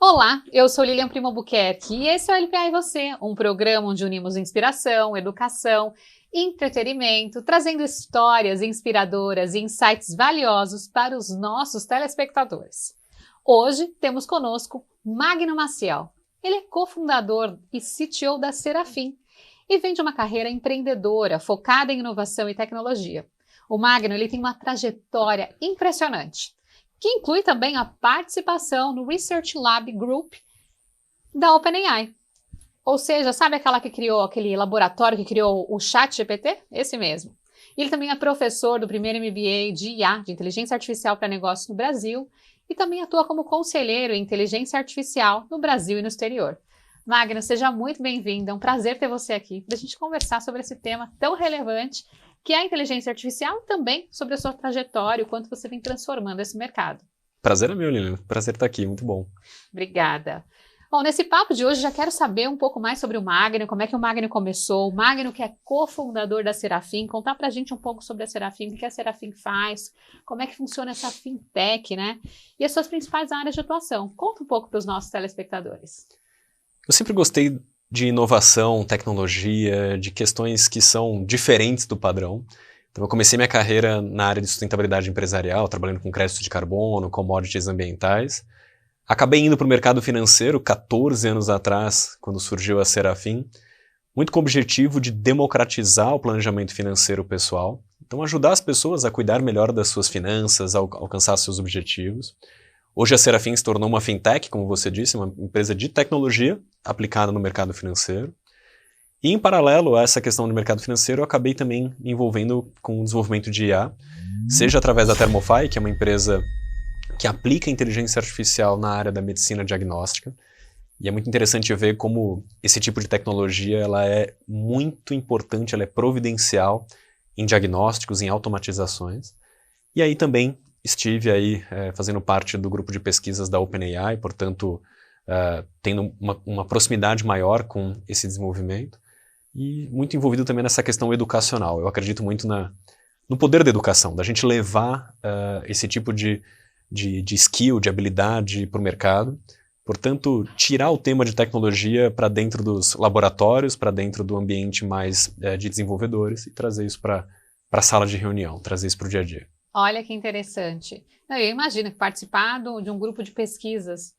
Olá, eu sou Lilian Primo Albuquerque e esse é o LPA e Você, um programa onde unimos inspiração, educação, entretenimento, trazendo histórias inspiradoras e insights valiosos para os nossos telespectadores. Hoje temos conosco Magno Maciel. Ele é cofundador e CTO da Serafin e vem de uma carreira empreendedora focada em inovação e tecnologia. O Magno tem uma trajetória impressionante, que inclui também a participação no Research Lab Group da OpenAI. Ou seja, sabe aquele laboratório que criou o ChatGPT? Esse mesmo. Ele também é professor do primeiro MBA de IA, de Inteligência Artificial para Negócios no Brasil, e também atua como conselheiro em Inteligência Artificial no Brasil e no exterior. Magno, seja muito bem-vindo, é um prazer ter você aqui para a gente conversar sobre esse tema tão relevante que é a inteligência artificial e também sobre a sua trajetória, o quanto você vem transformando esse mercado. Prazer é meu, Lilian. Prazer estar aqui, muito bom. Obrigada. Bom, nesse papo de hoje já quero saber um pouco mais sobre o Magno, como é que o Magno começou, o Magno que é cofundador da Serafin, contar pra gente um pouco sobre a Serafin, o que a Serafin faz, como é que funciona essa fintech, né? E as suas principais áreas de atuação. Conta um pouco para os nossos telespectadores. Eu sempre gostei de inovação, tecnologia, de questões que são diferentes do padrão. Então eu comecei minha carreira na área de sustentabilidade empresarial, trabalhando com crédito de carbono, commodities ambientais. Acabei indo para o mercado financeiro 14 anos atrás, quando surgiu a Serafin, muito com o objetivo de democratizar o planejamento financeiro pessoal. Então ajudar as pessoas a cuidar melhor das suas finanças, a alcançar seus objetivos. Hoje a Serafin se tornou uma fintech, como você disse, uma empresa de tecnologia aplicada no mercado financeiro. E em paralelo a essa questão do mercado financeiro, eu acabei também me envolvendo com o desenvolvimento de IA, seja através da Thermofy, que é uma empresa que aplica inteligência artificial na área da medicina diagnóstica. E é muito interessante ver como esse tipo de tecnologia ela é muito importante, ela é providencial em diagnósticos, em automatizações. E aí também estive aí fazendo parte do grupo de pesquisas da OpenAI, portanto, tendo uma proximidade maior com esse desenvolvimento e muito envolvido também nessa questão educacional. Eu acredito muito no poder da educação, da gente levar esse tipo de skill, de habilidade para o mercado. Portanto, tirar o tema de tecnologia para dentro dos laboratórios, para dentro do ambiente mais de desenvolvedores e trazer isso para a sala de reunião, trazer isso para o dia a dia. Olha que interessante. Eu imagino que participar de um grupo de pesquisas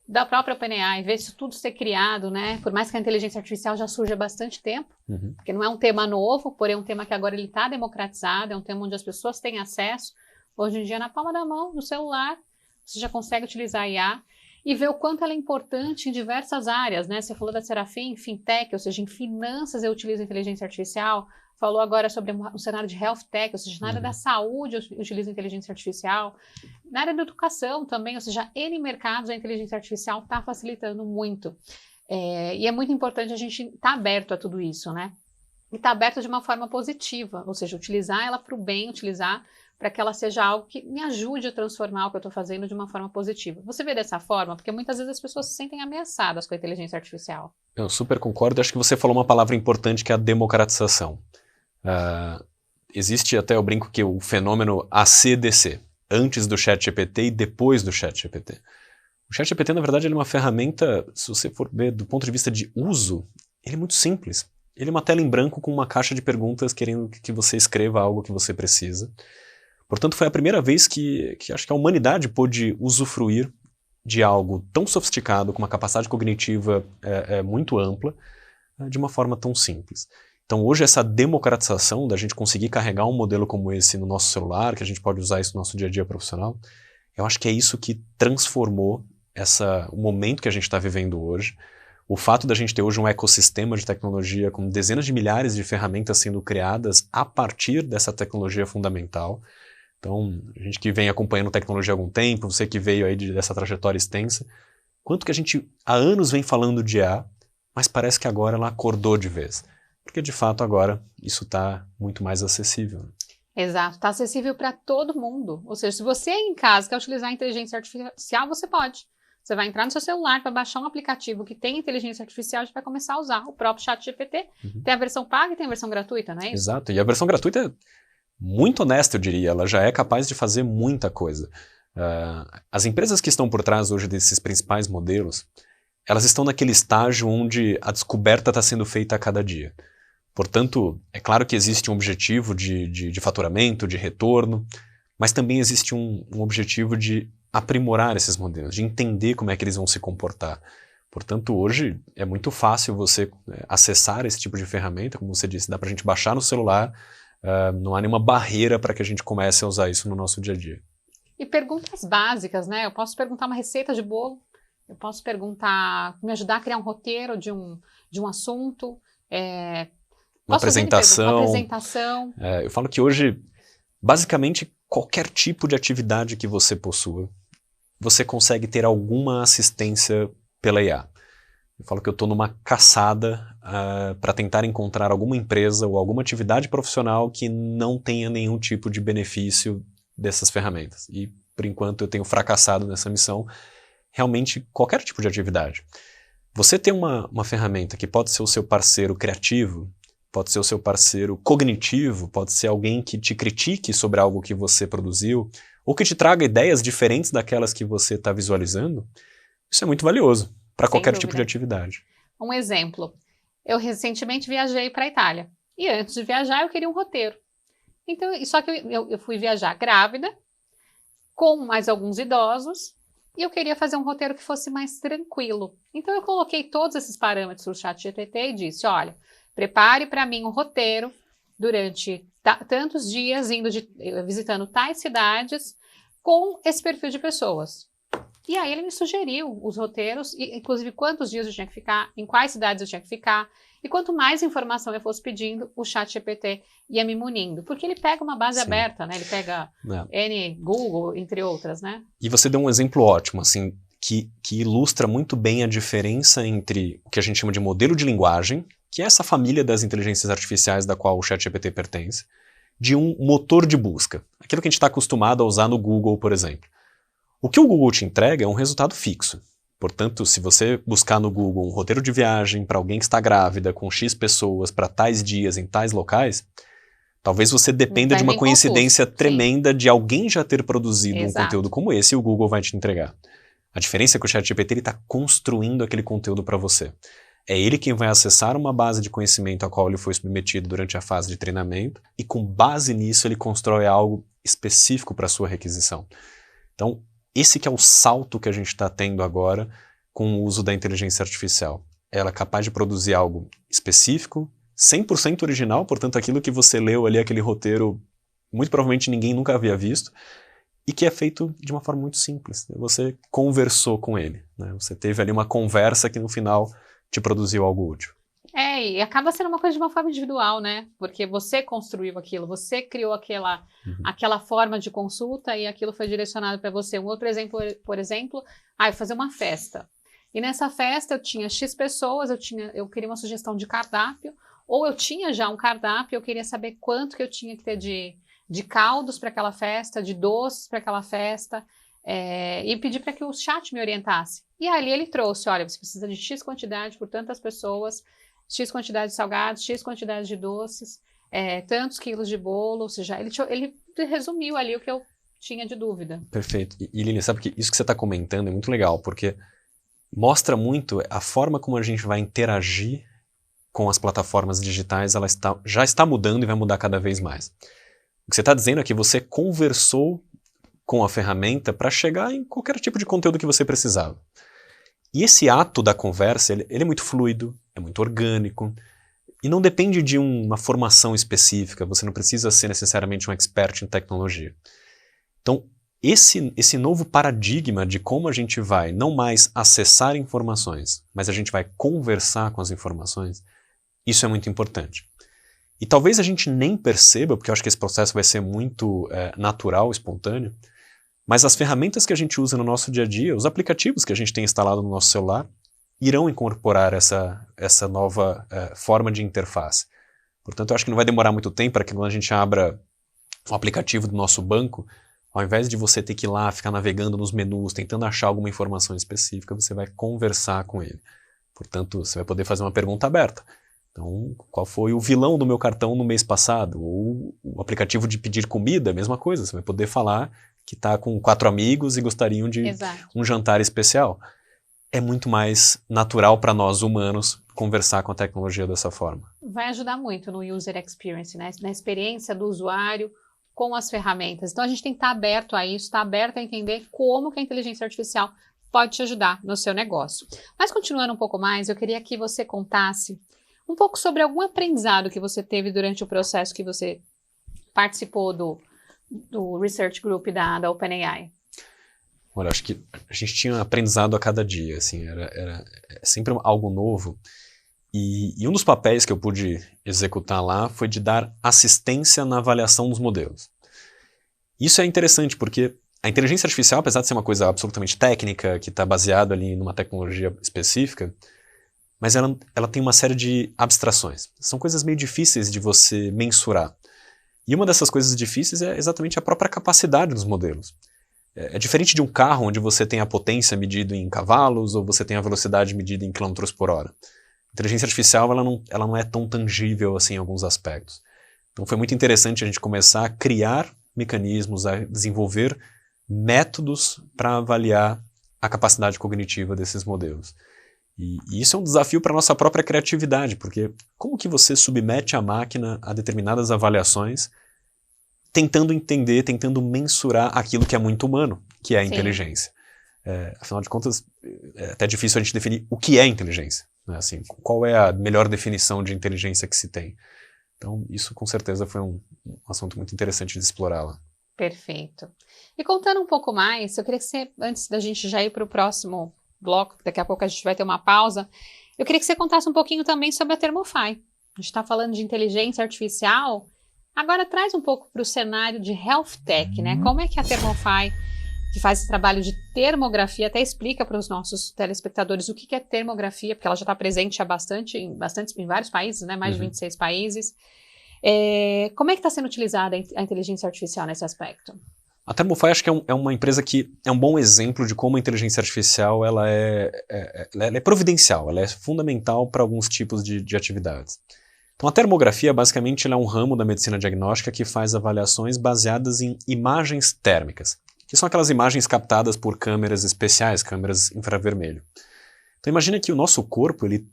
da própria OpenAI, ver isso tudo ser criado, né? Por mais que a inteligência artificial já surja há bastante tempo, porque não é um tema novo, porém é um tema que agora ele está democratizado, é um tema onde as pessoas têm acesso. Hoje em dia, na palma da mão, no celular, você já consegue utilizar a IA e ver o quanto ela é importante em diversas áreas, né? Você falou da Serafin, fintech, ou seja, em finanças eu utilizo inteligência artificial, falou agora sobre o cenário de health tech, ou seja, na área da saúde eu utilizo inteligência artificial, na área da educação também, ou seja, N mercados a inteligência artificial está facilitando muito. E é muito importante a gente estar aberto a tudo isso, né? E estar aberto de uma forma positiva, ou seja, utilizar ela para o bem, utilizar para que ela seja algo que me ajude a transformar o que eu estou fazendo de uma forma positiva. Você vê dessa forma? Porque muitas vezes as pessoas se sentem ameaçadas com a inteligência artificial. Eu super concordo. Acho que você falou uma palavra importante que é a democratização. Existe até, eu brinco, que o fenômeno ACDC, antes do ChatGPT e depois do ChatGPT. O ChatGPT, na verdade, ele é uma ferramenta, se você for ver do ponto de vista de uso, ele é muito simples. Ele é uma tela em branco com uma caixa de perguntas querendo que você escreva algo que você precisa. Portanto, foi a primeira vez que acho que a humanidade pôde usufruir de algo tão sofisticado, com uma capacidade cognitiva muito ampla, de uma forma tão simples. Então, hoje, essa democratização da gente conseguir carregar um modelo como esse no nosso celular, que a gente pode usar isso no nosso dia a dia profissional, eu acho que é isso que transformou o momento que a gente está vivendo hoje. O fato da gente ter hoje um ecossistema de tecnologia com dezenas de milhares de ferramentas sendo criadas a partir dessa tecnologia fundamental. Então, a gente que vem acompanhando tecnologia há algum tempo, você que veio aí dessa trajetória extensa, quanto que a gente há anos vem falando de IA, mas parece que agora ela acordou de vez. Porque, de fato, agora isso está muito mais acessível. Exato, está acessível para todo mundo. Ou seja, se você em casa quer utilizar a inteligência artificial, você pode. Você vai entrar no seu celular para baixar um aplicativo que tem inteligência artificial e vai começar a usar o próprio ChatGPT. Tem a versão paga e tem a versão gratuita, não é isso? Exato, e a versão gratuita é muito honesta, eu diria. Ela já é capaz de fazer muita coisa. As empresas que estão por trás hoje desses principais modelos, elas estão naquele estágio onde a descoberta está sendo feita a cada dia. Portanto, é claro que existe um objetivo de faturamento, de retorno, mas também existe um objetivo de aprimorar esses modelos, de entender como é que eles vão se comportar. Portanto, hoje é muito fácil você acessar esse tipo de ferramenta, como você disse, dá para a gente baixar no celular, não há nenhuma barreira para que a gente comece a usar isso no nosso dia a dia. E perguntas básicas, né? Eu posso perguntar uma receita de bolo, eu posso perguntar, me ajudar a criar um roteiro de um assunto, Uma apresentação. Uma apresentação. Eu falo que hoje, basicamente, qualquer tipo de atividade que você possua, você consegue ter alguma assistência pela IA. Eu falo que eu estou numa caçada para tentar encontrar alguma empresa ou alguma atividade profissional que não tenha nenhum tipo de benefício dessas ferramentas. E, por enquanto, eu tenho fracassado nessa missão. Realmente, qualquer tipo de atividade. Você ter uma ferramenta que pode ser o seu parceiro criativo, pode ser o seu parceiro cognitivo, pode ser alguém que te critique sobre algo que você produziu, ou que te traga ideias diferentes daquelas que você está visualizando, isso é muito valioso para qualquer tipo de atividade. Um exemplo, eu recentemente viajei para a Itália, e antes de viajar eu queria um roteiro. Então, só que eu fui viajar grávida, com mais alguns idosos, e eu queria fazer um roteiro que fosse mais tranquilo. Então eu coloquei todos esses parâmetros no ChatGPT e disse, olha, prepare para mim um roteiro durante tantos dias visitando tais cidades com esse perfil de pessoas. E aí ele me sugeriu os roteiros, inclusive quantos dias eu tinha que ficar, em quais cidades eu tinha que ficar. E quanto mais informação eu fosse pedindo, o ChatGPT ia me munindo. Porque ele pega uma base aberta, né? Ele pega N, Google, entre outras, né? E você deu um exemplo ótimo, assim, que ilustra muito bem a diferença entre o que a gente chama de modelo de linguagem, que é essa família das inteligências artificiais da qual o ChatGPT pertence, de um motor de busca. Aquilo que a gente está acostumado a usar no Google, por exemplo. O que o Google te entrega é um resultado fixo. Portanto, se você buscar no Google um roteiro de viagem para alguém que está grávida, com X pessoas, para tais dias, em tais locais, talvez você dependa de uma coincidência tremenda de alguém já ter produzido um conteúdo como esse e o Google vai te entregar. A diferença é que o ChatGPT está construindo aquele conteúdo para você. É ele quem vai acessar uma base de conhecimento a qual ele foi submetido durante a fase de treinamento e com base nisso ele constrói algo específico para a sua requisição. Então, esse que é o salto que a gente está tendo agora com o uso da inteligência artificial. Ela é capaz de produzir algo específico, 100% original, portanto aquilo que você leu ali, aquele roteiro, muito provavelmente ninguém nunca havia visto, e que é feito de uma forma muito simples. Você conversou com ele, né? Você teve ali uma conversa que no final te produziu algo útil. E acaba sendo uma coisa de uma forma individual, né? Porque você construiu aquilo, você criou aquela forma de consulta e aquilo foi direcionado para você. Um outro exemplo, por exemplo, eu fazer uma festa. E nessa festa eu tinha X pessoas, eu queria uma sugestão de cardápio, ou eu tinha já um cardápio, eu queria saber quanto que eu tinha que ter de caldos para aquela festa, de doces para aquela festa, e pedi para que o chat me orientasse. E ali ele trouxe, olha, você precisa de X quantidade por tantas pessoas, X quantidade de salgados, X quantidade de doces, tantos quilos de bolo, ou seja, ele resumiu ali o que eu tinha de dúvida. Perfeito. E Lili, sabe que isso que você está comentando é muito legal, porque mostra muito a forma como a gente vai interagir com as plataformas digitais, ela já está mudando e vai mudar cada vez mais. O que você está dizendo é que você conversou com a ferramenta para chegar em qualquer tipo de conteúdo que você precisava. E esse ato da conversa, ele é muito fluido, é muito orgânico, e não depende de uma formação específica, você não precisa ser necessariamente um expert em tecnologia. Então, esse novo paradigma de como a gente vai não mais acessar informações, mas a gente vai conversar com as informações, isso é muito importante. E talvez a gente nem perceba, porque eu acho que esse processo vai ser muito natural, espontâneo, mas as ferramentas que a gente usa no nosso dia a dia, os aplicativos que a gente tem instalado no nosso celular, irão incorporar essa nova forma de interface. Portanto, eu acho que não vai demorar muito tempo para que quando a gente abra o aplicativo do nosso banco, ao invés de você ter que ir lá, ficar navegando nos menus, tentando achar alguma informação específica, você vai conversar com ele. Portanto, você vai poder fazer uma pergunta aberta. Então, qual foi o vilão do meu cartão no mês passado? Ou o aplicativo de pedir comida, a mesma coisa. Você vai poder falar que está com 4 amigos e gostariam de um jantar especial. É muito mais natural para nós humanos conversar com a tecnologia dessa forma. Vai ajudar muito no user experience, né? Na experiência do usuário com as ferramentas. Então a gente tem que estar aberto a isso, estar aberto a entender como que a inteligência artificial pode te ajudar no seu negócio. Mas continuando um pouco mais, eu queria que você contasse um pouco sobre algum aprendizado que você teve durante o processo que você participou do Research Group da OpenAI. Olha, acho que a gente tinha aprendizado a cada dia, assim, era sempre algo novo. E um dos papéis que eu pude executar lá foi de dar assistência na avaliação dos modelos. Isso é interessante porque a inteligência artificial, apesar de ser uma coisa absolutamente técnica, que está baseada ali numa tecnologia específica, mas ela tem uma série de abstrações. São coisas meio difíceis de você mensurar. E uma dessas coisas difíceis é exatamente a própria capacidade dos modelos. É diferente de um carro onde você tem a potência medida em cavalos ou você tem a velocidade medida em quilômetros por hora. A inteligência artificial ela não é tão tangível assim em alguns aspectos. Então foi muito interessante a gente começar a criar mecanismos, a desenvolver métodos para avaliar a capacidade cognitiva desses modelos. E isso é um desafio para a nossa própria criatividade, porque como que você submete a máquina a determinadas avaliações tentando entender, tentando mensurar aquilo que é muito humano, que é a inteligência. Afinal de contas, é até difícil a gente definir o que é inteligência. Né? Assim, qual é a melhor definição de inteligência que se tem. Então, isso com certeza foi um assunto muito interessante de explorar lá. Perfeito. E contando um pouco mais, eu queria que você, antes da gente já ir para o próximo bloco, daqui a pouco a gente vai ter uma pausa, eu queria que você contasse um pouquinho também sobre a Thermofy. A gente está falando de inteligência artificial, agora traz um pouco para o cenário de Health Tech, né? Como é que a Thermofy, que faz esse trabalho de termografia, até explica para os nossos telespectadores o que é termografia, porque ela já está presente em vários países, né? Mais de 26 países. Como é que está sendo utilizada a inteligência artificial nesse aspecto? A Thermofy acho que é uma empresa que é um bom exemplo de como a inteligência artificial ela é providencial, ela é fundamental para alguns tipos de atividades. Então a termografia basicamente ela é um ramo da medicina diagnóstica que faz avaliações baseadas em imagens térmicas, que são aquelas imagens captadas por câmeras especiais, câmeras infravermelho. Então imagina que o nosso corpo ele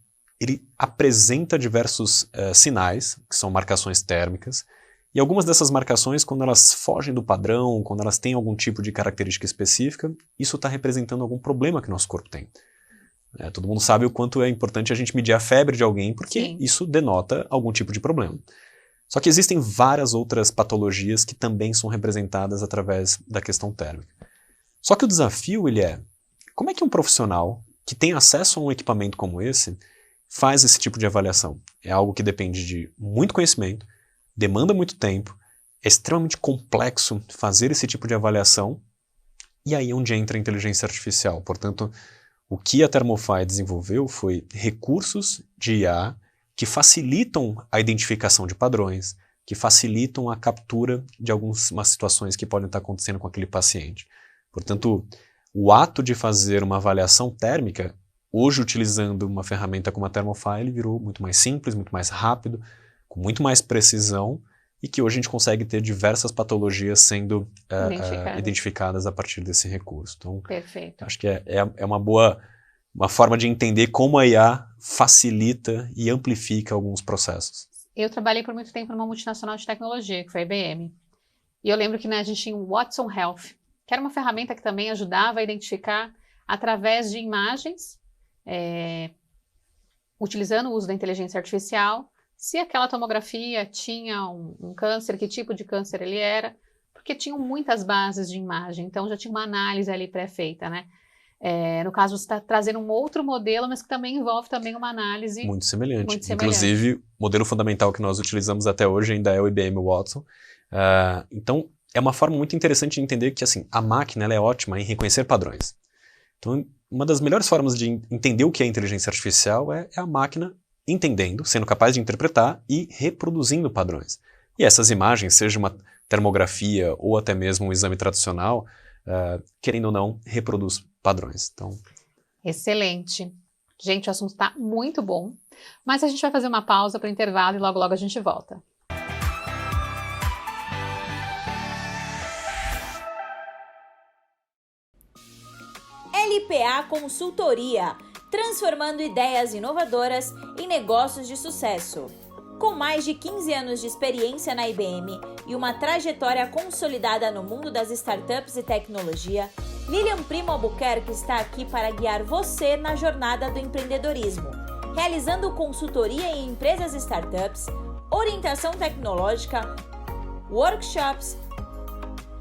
apresenta diversos sinais, que são marcações térmicas, e algumas dessas marcações, quando elas fogem do padrão, quando elas têm algum tipo de característica específica, isso está representando algum problema que o nosso corpo tem. Todo mundo sabe o quanto é importante a gente medir a febre de alguém, porque isso denota algum tipo de problema. Só que existem várias outras patologias que também são representadas através da questão térmica. Só que o desafio como é que um profissional que tem acesso a um equipamento como esse faz esse tipo de avaliação? É algo que depende de muito conhecimento, demanda muito tempo, é extremamente complexo fazer esse tipo de avaliação, e aí é onde entra a inteligência artificial. Portanto, o que a Thermofy desenvolveu foi recursos de IA que facilitam a identificação de padrões, que facilitam a captura de algumas situações que podem estar acontecendo com aquele paciente. Portanto, o ato de fazer uma avaliação térmica, hoje utilizando uma ferramenta como a Thermofy, ele virou muito mais simples, muito mais rápido, com muito mais precisão, e que hoje a gente consegue ter diversas patologias sendo identificadas a partir desse recurso. Então, perfeito. Acho que é uma forma de entender como a IA facilita e amplifica alguns processos. Eu trabalhei por muito tempo numa multinacional de tecnologia, que foi a IBM. E eu lembro que a gente tinha o Watson Health, que era uma ferramenta que também ajudava a identificar através de imagens, utilizando o uso da inteligência artificial, se aquela tomografia tinha um câncer, que tipo de câncer ele era, porque tinham muitas bases de imagem, então já tinha uma análise ali pré-feita, né? No caso, você está trazendo um outro modelo, mas que também envolve também uma análise muito semelhante. Inclusive, o modelo fundamental que nós utilizamos até hoje ainda é o IBM Watson. Então, é uma forma muito interessante de entender que assim, a máquina ela é ótima em reconhecer padrões. Então, uma das melhores formas de entender o que é inteligência artificial é a máquina entendendo, sendo capaz de interpretar e reproduzindo padrões. E essas imagens, seja uma termografia ou até mesmo um exame tradicional, querendo ou não, reproduz padrões. Então... Excelente. Gente, o assunto está muito bom, mas a gente vai fazer uma pausa para o intervalo e logo logo a gente volta. LPA Consultoria, transformando ideias inovadoras em negócios de sucesso. Com mais de 15 anos de experiência na IBM e uma trajetória consolidada no mundo das startups e tecnologia, Lilian Primo Albuquerque está aqui para guiar você na jornada do empreendedorismo, realizando consultoria em empresas e startups, orientação tecnológica, workshops,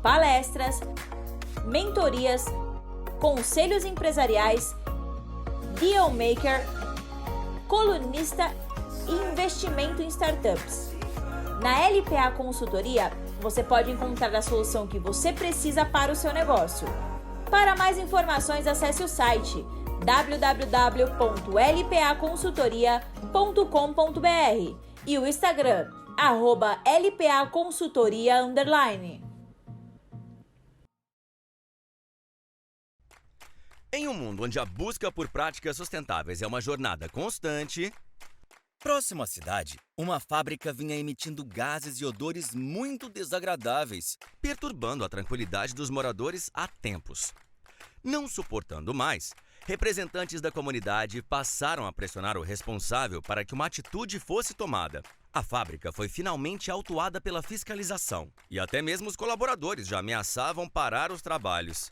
palestras, mentorias, conselhos empresariais, deal maker, colunista e investimento em startups. Na LPA Consultoria, você pode encontrar a solução que você precisa para o seu negócio. Para mais informações, acesse o site www.lpaconsultoria.com.br e o Instagram, @lpaconsultoria_. Em um mundo onde a busca por práticas sustentáveis é uma jornada constante, próximo à cidade, uma fábrica vinha emitindo gases e odores muito desagradáveis, perturbando a tranquilidade dos moradores há tempos. Não suportando mais, representantes da comunidade passaram a pressionar o responsável para que uma atitude fosse tomada. A fábrica foi finalmente autuada pela fiscalização, e até mesmo os colaboradores já ameaçavam parar os trabalhos.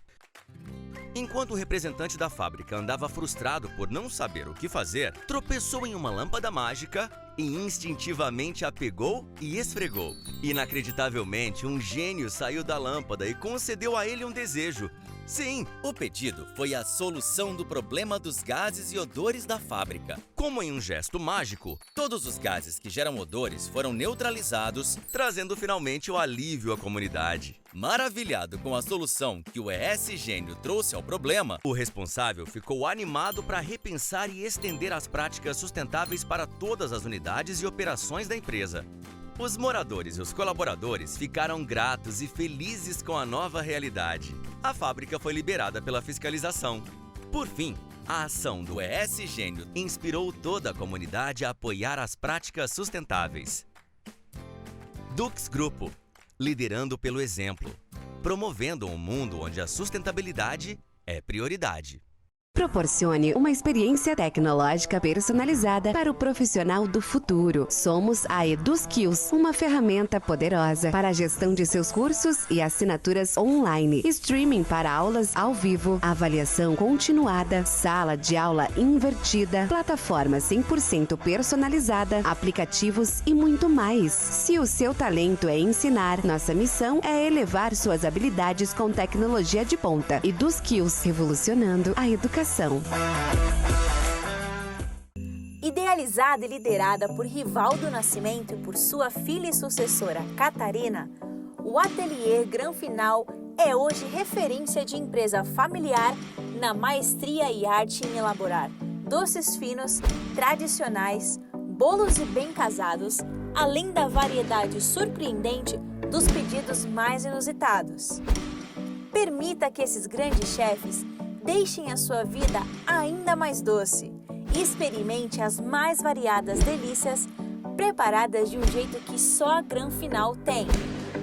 Enquanto o representante da fábrica andava frustrado por não saber o que fazer, tropeçou em uma lâmpada mágica e instintivamente a pegou e esfregou. Inacreditavelmente, um gênio saiu da lâmpada e concedeu a ele um desejo. Sim, o pedido foi a solução do problema dos gases e odores da fábrica. Como em um gesto mágico, todos os gases que geram odores foram neutralizados, trazendo finalmente o alívio à comunidade. Maravilhado com a solução que o ES Gênio trouxe ao problema, o responsável ficou animado para repensar e estender as práticas sustentáveis para todas as unidades e operações da empresa. Os moradores e os colaboradores ficaram gratos e felizes com a nova realidade. A fábrica foi liberada pela fiscalização. Por fim, a ação do ES Gênio inspirou toda a comunidade a apoiar as práticas sustentáveis. Dux Grupo, liderando pelo exemplo, promovendo um mundo onde a sustentabilidade é prioridade. Proporcione uma experiência tecnológica personalizada para o profissional do futuro. Somos a EduSkills, uma ferramenta poderosa para a gestão de seus cursos e assinaturas online, streaming para aulas ao vivo, avaliação continuada, sala de aula invertida, plataforma 100% personalizada, aplicativos e muito mais. Se o seu talento é ensinar, nossa missão é elevar suas habilidades com tecnologia de ponta. EduSkills, revolucionando a educação. Idealizada e liderada por Rivaldo Nascimento e por sua filha e sucessora, Catarina, o Ateliê Granfinal é hoje referência de empresa familiar na maestria e arte em elaborar doces finos, tradicionais, bolos e bem casados, além da variedade surpreendente dos pedidos mais inusitados. Permita que esses grandes chefes deixem a sua vida ainda mais doce e experimente as mais variadas delícias preparadas de um jeito que só a Granfinal tem.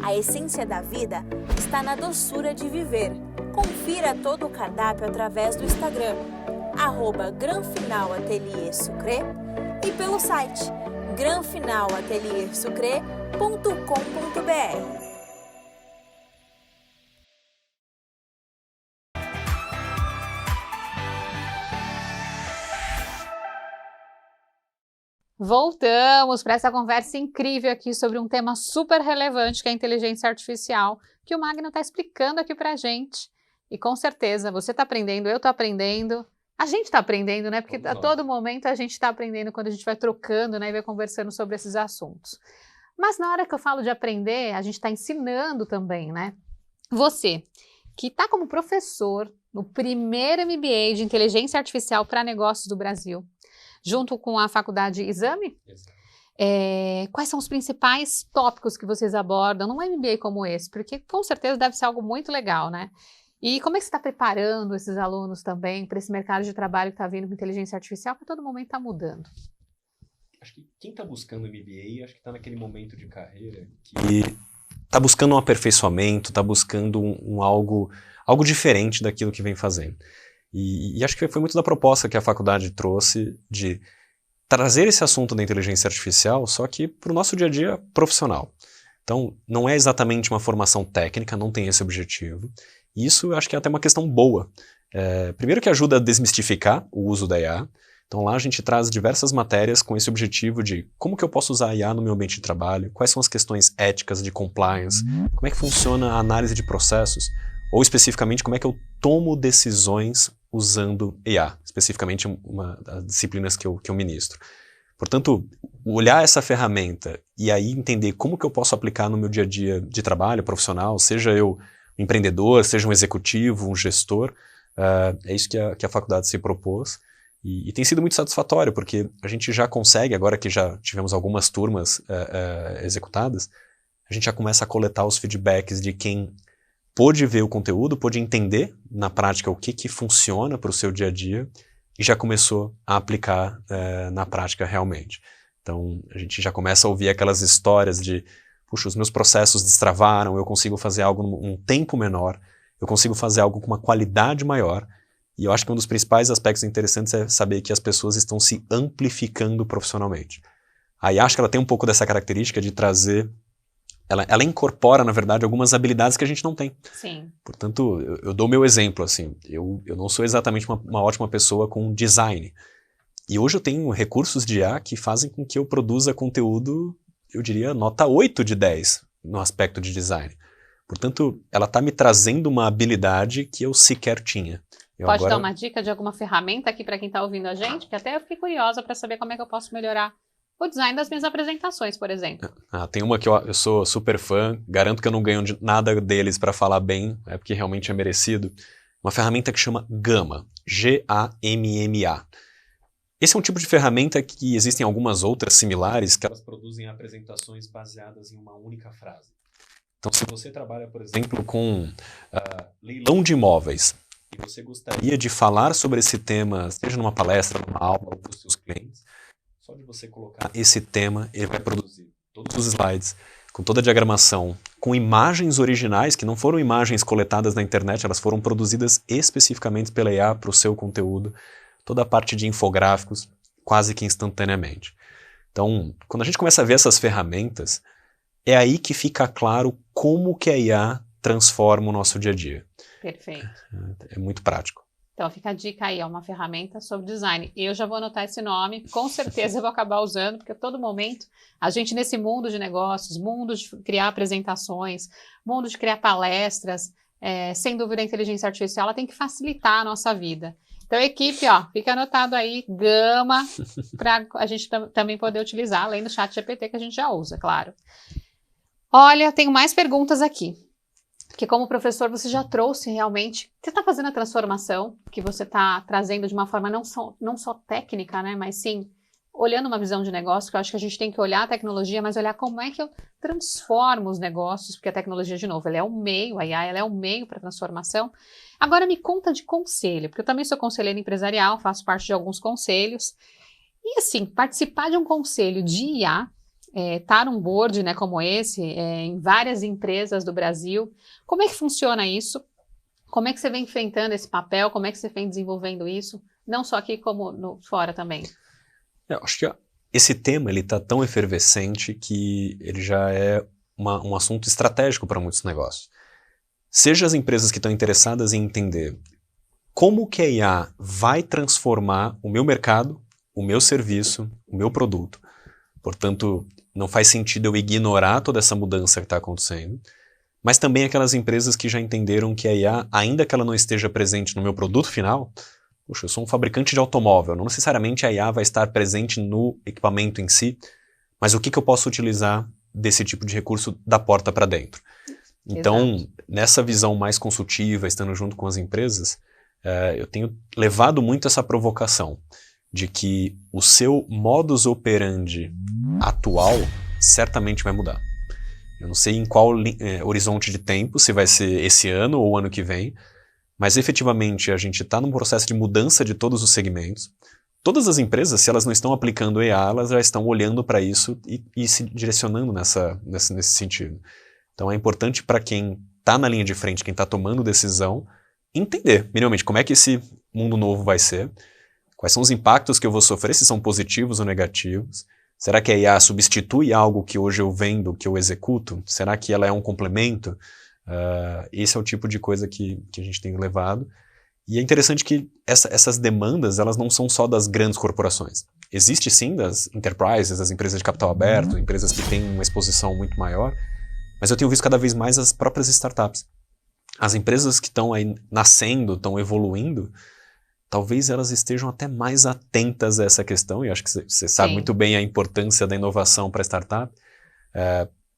A essência da vida está na doçura de viver. Confira todo o cardápio através do Instagram, @granfinalatelier-sucre e pelo site granfinalateliersucre.com.br. Voltamos para essa conversa incrível aqui sobre um tema super relevante que é a inteligência artificial, que o Magno está explicando aqui para a gente. E com certeza, você está aprendendo, eu estou aprendendo, a gente está aprendendo, né? Porque a todo momento a gente está aprendendo quando a gente vai trocando, né? E vai conversando sobre esses assuntos. Mas na hora que eu falo de aprender, a gente está ensinando também, né? Você, que está como professor no primeiro MBA de Inteligência Artificial para Negócios do Brasil, junto com a Faculdade Exame, quais são os principais tópicos que vocês abordam num MBA como esse? Porque com certeza deve ser algo muito legal, né? E como é que você está preparando esses alunos também para esse mercado de trabalho que está vindo com inteligência artificial, que a todo momento está mudando? Acho que quem está buscando MBA, acho que está naquele momento de carreira que está buscando um aperfeiçoamento, está buscando algo diferente daquilo que vem fazendo. E acho que foi muito da proposta que a faculdade trouxe de trazer esse assunto da inteligência artificial, só que para o nosso dia a dia profissional. Então, não é exatamente uma formação técnica, não tem esse objetivo. E isso eu acho que é até uma questão boa. Primeiro que ajuda a desmistificar o uso da IA. Então lá a gente traz diversas matérias com esse objetivo de como que eu posso usar a IA no meu ambiente de trabalho, quais são as questões éticas de compliance, como é que funciona a análise de processos, ou especificamente como é que eu tomo decisões usando IA, especificamente uma das disciplinas que eu ministro. Portanto, olhar essa ferramenta e aí entender como que eu posso aplicar no meu dia a dia de trabalho profissional, seja eu um empreendedor, seja um executivo, um gestor, é isso que a faculdade se propôs. E tem sido muito satisfatório, porque a gente já consegue, agora que já tivemos algumas turmas executadas, a gente já começa a coletar os feedbacks de quem pôde ver o conteúdo, pôde entender na prática o que funciona para o seu dia a dia e já começou a aplicar na prática realmente. Então a gente já começa a ouvir aquelas histórias de, puxa, os meus processos destravaram, eu consigo fazer algo num tempo menor, eu consigo fazer algo com uma qualidade maior. E eu acho que um dos principais aspectos interessantes é saber que as pessoas estão se amplificando profissionalmente. Aí acho que ela tem um pouco dessa característica de trazer, ela incorpora, na verdade, algumas habilidades que a gente não tem. Sim. Portanto, eu dou meu exemplo, assim, eu não sou exatamente uma ótima pessoa com design. E hoje eu tenho recursos de IA que fazem com que eu produza conteúdo, eu diria, nota 8 de 10 no aspecto de design. Portanto, ela está me trazendo uma habilidade que eu sequer tinha. Pode dar uma dica de alguma ferramenta aqui para quem está ouvindo a gente? Que até eu fiquei curiosa para saber como é que eu posso melhorar o design das minhas apresentações, por exemplo. Tem uma que eu sou super fã, garanto que eu não ganho nada deles para falar bem, é porque realmente é merecido. Uma ferramenta que chama Gamma, G-A-M-M-A. Esse é um tipo de ferramenta que existem algumas outras similares que elas produzem apresentações baseadas em uma única frase. Então, se você trabalha, por exemplo, com leilão de imóveis, e você gostaria de falar sobre esse tema, seja numa palestra, numa aula ou para os seus clientes, só de você colocar esse tema, ele vai produzir todos os slides, com toda a diagramação, com imagens originais, que não foram imagens coletadas na internet, elas foram produzidas especificamente pela IA para o seu conteúdo, toda a parte de infográficos, quase que instantaneamente. Então, quando a gente começa a ver essas ferramentas, é aí que fica claro como que a IA transforma o nosso dia a dia. Perfeito. É muito prático. Então fica a dica aí, é uma ferramenta sobre design. Eu já vou anotar esse nome, com certeza eu vou acabar usando, porque a todo momento, a gente nesse mundo de negócios, mundo de criar apresentações, mundo de criar palestras, sem dúvida a inteligência artificial ela tem que facilitar a nossa vida. Então equipe, fica anotado aí, Gamma, para a gente também poder utilizar, além do chat GPT que a gente já usa, claro. Olha, tenho mais perguntas aqui. Porque como professor você já trouxe realmente, você está fazendo a transformação, que você está trazendo de uma forma não só técnica, né, mas sim olhando uma visão de negócio, que eu acho que a gente tem que olhar a tecnologia, mas olhar como é que eu transformo os negócios, porque a tecnologia, de novo, ela é um meio, a IA ela é um meio para a transformação. Agora me conta de conselho, porque eu também sou conselheira empresarial, faço parte de alguns conselhos, e assim, participar de um conselho de IA, estar num board, né, como esse, em várias empresas do Brasil. Como é que funciona isso? Como é que você vem enfrentando esse papel? Como é que você vem desenvolvendo isso? Não só aqui, como fora também. Eu acho que esse tema está tão efervescente que ele já é um assunto estratégico para muitos negócios. Seja as empresas que estão interessadas em entender como que a IA vai transformar o meu mercado, o meu serviço, o meu produto. Portanto, não faz sentido eu ignorar toda essa mudança que está acontecendo, mas também aquelas empresas que já entenderam que a IA, ainda que ela não esteja presente no meu produto final, puxa, eu sou um fabricante de automóvel, não necessariamente a IA vai estar presente no equipamento em si, mas o que eu posso utilizar desse tipo de recurso da porta para dentro. Então, exato, nessa visão mais consultiva, estando junto com as empresas, eu tenho levado muito essa provocação de que o seu modus operandi atual certamente vai mudar. Eu não sei em qual horizonte de tempo, se vai ser esse ano ou o ano que vem, mas efetivamente a gente está num processo de mudança de todos os segmentos. Todas as empresas, se elas não estão aplicando IA, elas já estão olhando para isso e se direcionando nesse sentido. Então é importante para quem está na linha de frente, quem está tomando decisão, entender minimamente como é que esse mundo novo vai ser, quais são os impactos que eu vou sofrer, se são positivos ou negativos. Será que a IA substitui algo que hoje eu vendo, que eu executo? Será que ela é um complemento? Esse é o tipo de coisa que a gente tem levado. E é interessante que essas demandas, elas não são só das grandes corporações. Existe sim das enterprises, das empresas de capital aberto, empresas que têm uma exposição muito maior, mas eu tenho visto cada vez mais as próprias startups. As empresas que estão aí nascendo, estão evoluindo, talvez elas estejam até mais atentas a essa questão, e eu acho que você sabe muito bem a importância da inovação para a startup,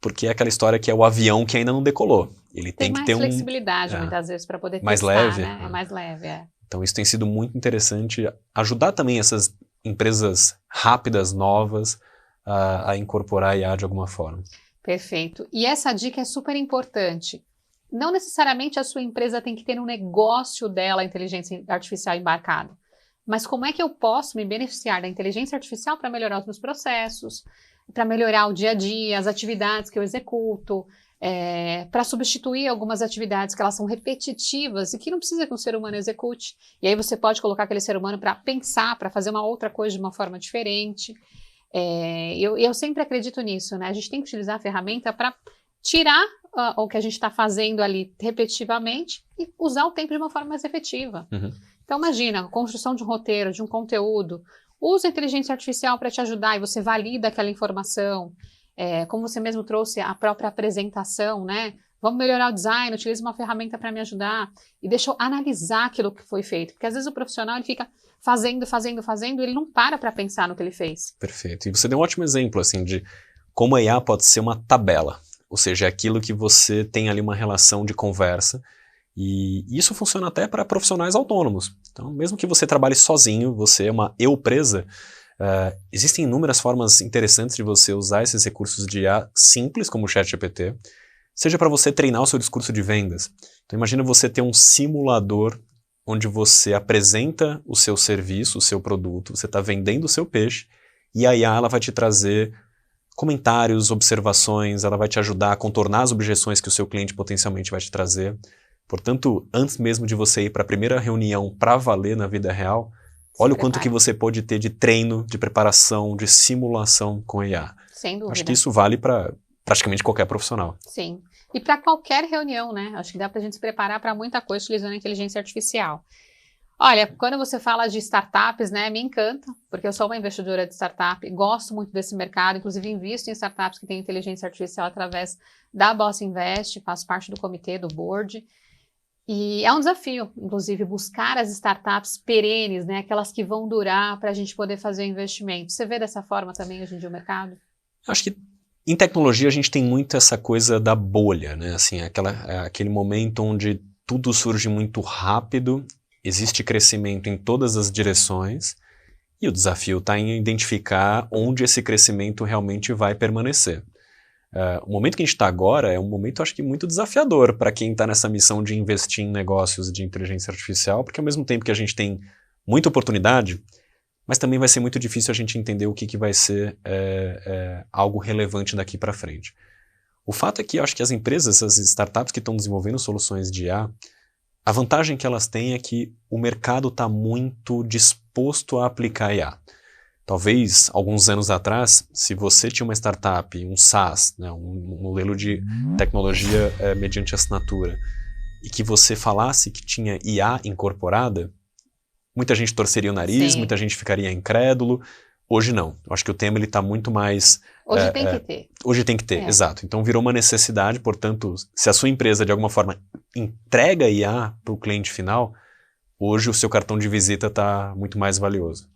porque é aquela história que é o avião que ainda não decolou. Ele tem que ter mais flexibilidade, muitas vezes, para poder mais testar, leve, né? É mais leve, Então isso tem sido muito interessante, ajudar também essas empresas rápidas, novas, a incorporar a IA de alguma forma. Perfeito. E essa dica é super importante. Não necessariamente a sua empresa tem que ter um negócio dela, a inteligência artificial embarcado. Mas como é que eu posso me beneficiar da inteligência artificial para melhorar os meus processos, para melhorar o dia a dia, as atividades que eu executo, para substituir algumas atividades que elas são repetitivas e que não precisa que um ser humano execute. E aí você pode colocar aquele ser humano para pensar, para fazer uma outra coisa de uma forma diferente. Eu sempre acredito nisso, né? A gente tem que utilizar a ferramenta para tirar o que a gente está fazendo ali repetitivamente e usar o tempo de uma forma mais efetiva. Uhum. Então imagina, a construção de um roteiro, de um conteúdo, usa a inteligência artificial para te ajudar e você valida aquela informação, como você mesmo trouxe a própria apresentação, né? Vamos melhorar o design, utiliza uma ferramenta para me ajudar e deixa eu analisar aquilo que foi feito, porque às vezes o profissional ele fica fazendo, ele não para pensar no que ele fez. Perfeito. E você deu um ótimo exemplo, assim, de como a IA pode ser uma tabela. Ou seja, é aquilo que você tem ali uma relação de conversa, e isso funciona até para profissionais autônomos. Então, mesmo que você trabalhe sozinho, você é uma eu-presa, existem inúmeras formas interessantes de você usar esses recursos de IA simples, como o ChatGPT, seja para você treinar o seu discurso de vendas. Então, imagina você ter um simulador onde você apresenta o seu serviço, o seu produto, você está vendendo o seu peixe, e a IA ela vai te trazer comentários, observações, ela vai te ajudar a contornar as objeções que o seu cliente potencialmente vai te trazer. Portanto, antes mesmo de você ir para a primeira reunião para valer na vida real, olha o quanto que você pode ter de treino, de preparação, de simulação com a IA. Sem dúvida. Acho que isso vale para praticamente qualquer profissional. Sim. E para qualquer reunião, né? Acho que dá para a gente se preparar para muita coisa utilizando a inteligência artificial. Olha, quando você fala de startups, né, me encanta, porque eu sou uma investidora de startup, gosto muito desse mercado, inclusive invisto em startups que têm inteligência artificial através da Boss Invest, faço parte do comitê, do board, e é um desafio, inclusive, buscar as startups perenes, né, aquelas que vão durar para a gente poder fazer investimento. Você vê dessa forma também hoje em dia o mercado? Acho que em tecnologia a gente tem muito essa coisa da bolha, né, assim, aquele momento onde tudo surge muito rápido, existe crescimento em todas as direções e o desafio está em identificar onde esse crescimento realmente vai permanecer. O momento que a gente está agora é um momento, acho que, muito desafiador para quem está nessa missão de investir em negócios de inteligência artificial, porque ao mesmo tempo que a gente tem muita oportunidade, mas também vai ser muito difícil a gente entender o que vai ser algo relevante daqui para frente. O fato é que eu acho que as empresas, as startups que estão desenvolvendo soluções de IA, a vantagem que elas têm é que o mercado está muito disposto a aplicar IA. Talvez, alguns anos atrás, se você tinha uma startup, um SaaS, né, um modelo de tecnologia mediante assinatura, e que você falasse que tinha IA incorporada, muita gente torceria o nariz, Sim. Muita gente ficaria incrédulo. Hoje não. Eu acho que o tema está muito mais... Hoje tem que ter. Hoje tem que ter, exato. Então virou uma necessidade, portanto, se a sua empresa de alguma forma entrega IA para o cliente final, hoje o seu cartão de visita está muito mais valioso.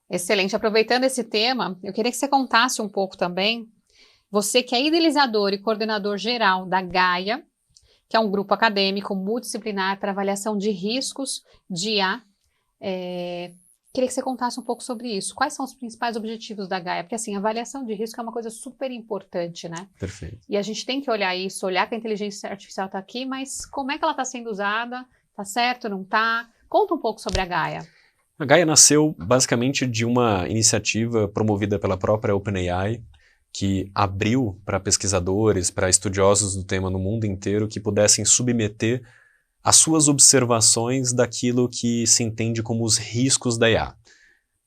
Excelente. Aproveitando esse tema, eu queria que você contasse um pouco também, você que é idealizador e coordenador geral da Gaia, que é um grupo acadêmico multidisciplinar para avaliação de riscos de IA. Queria que você contasse um pouco sobre isso. Quais são os principais objetivos da Gaia? Porque, assim, a avaliação de risco é uma coisa super importante, né? Perfeito. E a gente tem que olhar isso, olhar que a inteligência artificial está aqui, mas como é que ela está sendo usada? Está certo, não está? Conta um pouco sobre a Gaia. A Gaia nasceu, basicamente, de uma iniciativa promovida pela própria OpenAI, que abriu para pesquisadores, para estudiosos do tema no mundo inteiro, que pudessem submeter as suas observações daquilo que se entende como os riscos da IA.